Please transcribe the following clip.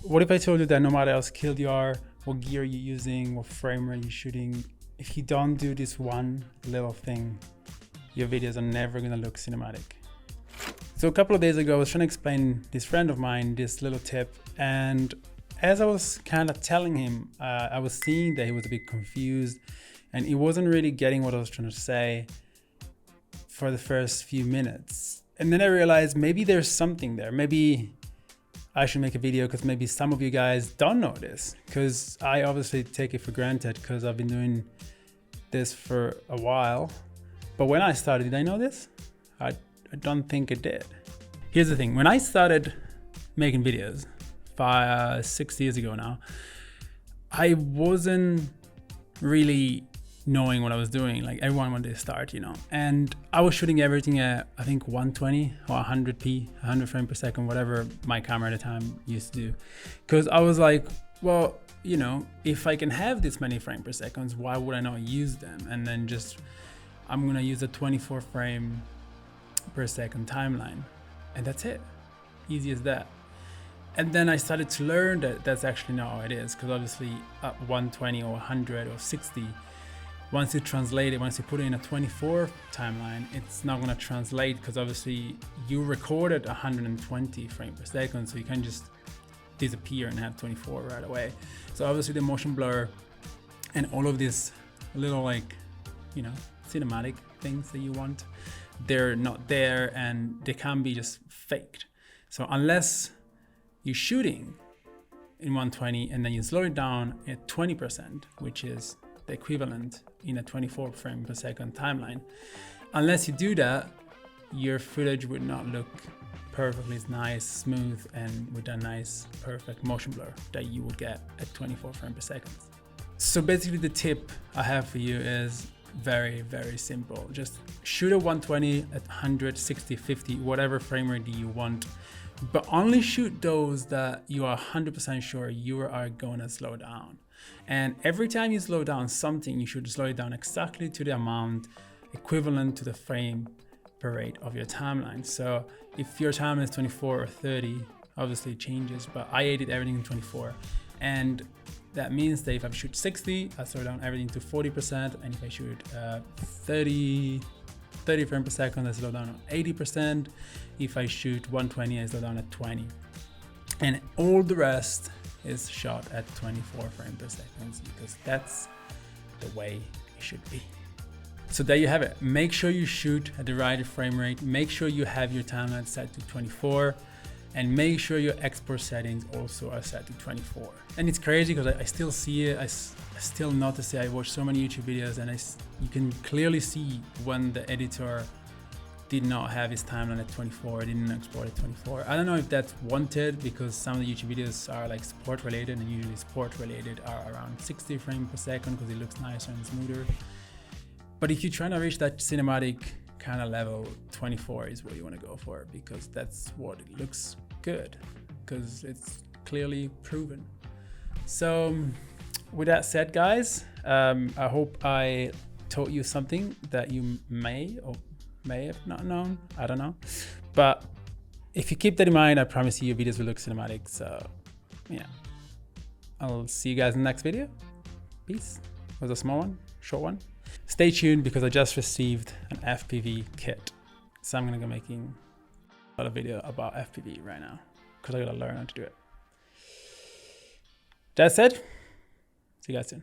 what if I told you that no matter how skilled you are, what gear you're using, what frame rate you're shooting, if you don't do this one little thing, your videos are never gonna look cinematic. So a couple of days ago, I was trying to explain this friend of mine this little tip, and as I was kind of telling him, I was seeing that he was a bit confused and he wasn't really getting what I was trying to say for the first few minutes. And then I realized maybe there's something there. Maybe I should make a video because maybe some of you guys don't know this, because I obviously take it for granted because I've been doing this for a while. But when I started, did I know this? I don't think I did. Here's the thing, when I started making videos 6 years ago now, I wasn't really knowing what I was doing. Like everyone wanted to start, you know, and I was shooting everything at I think 120 or 100p, 100 frames per second, whatever my camera at the time used to do. Because I was like, well, you know, if I can have this many frames per second, why would I not use them? And then just, I'm gonna use a 24 frame per second timeline, and that's it. Easy as that. And then I started to learn that that's actually not how it is, because obviously at 120 or 100 or 60, once you translate it, once you put it in a 24 timeline, it's not going to translate, because obviously you recorded 120 frames per second, so you can just disappear and have 24 right away. So obviously the motion blur and all of these little, like, you know, cinematic things that you want, they're not there, and they can be just faked. So unless you're shooting in 120 and then you slow it down at 20%, which is the equivalent in a 24 frame per second timeline, unless you do that, your footage would not look perfectly nice, smooth, and with a nice, perfect motion blur that you would get at 24 frames per second. So basically the tip I have for you is very, very simple. Just shoot at 120 at 100, 60, 50, whatever frame rate you want, but only shoot those that you are 100% sure you are going to slow down. And every time you slow down something, you should slow it down exactly to the amount equivalent to the frame per rate of your timeline. So if your timeline is 24 or 30, obviously it changes, but I edit everything in 24. And that means that if I shoot 60, I slow down everything to 40%. And if I shoot 30 frames per second, I slow down on 80%. If I shoot 120, I slow down at 20. And all the rest is shot at 24 frames per second, because that's the way it should be. So there you have it. Make sure you shoot at the right frame rate. Make sure you have your timeline set to 24. And make sure your export settings also are set to 24. And it's crazy because I still see it. I still notice it. I watch so many YouTube videos, and you can clearly see when the editor did not have his timeline at 24, didn't export at 24. I don't know if that's wanted, because some of the YouTube videos are like sport related, and usually sport related are around 60 frames per second because it looks nicer and smoother. But if you're trying to reach that cinematic kind of level, 24 is what you want to go for, because that's what it looks good, because it's clearly proven. So with that said, guys, I hope I taught you something that you may or may have not known. I don't know, but if you keep that in mind, I promise you your videos will look cinematic. So yeah, I'll see you guys in the next video. Peace. It was a small one, short one. Stay tuned, because I just received an FPV kit. So I'm gonna go making a lot of video about FPV right now, because I gotta learn how to do it. That said, see you guys soon.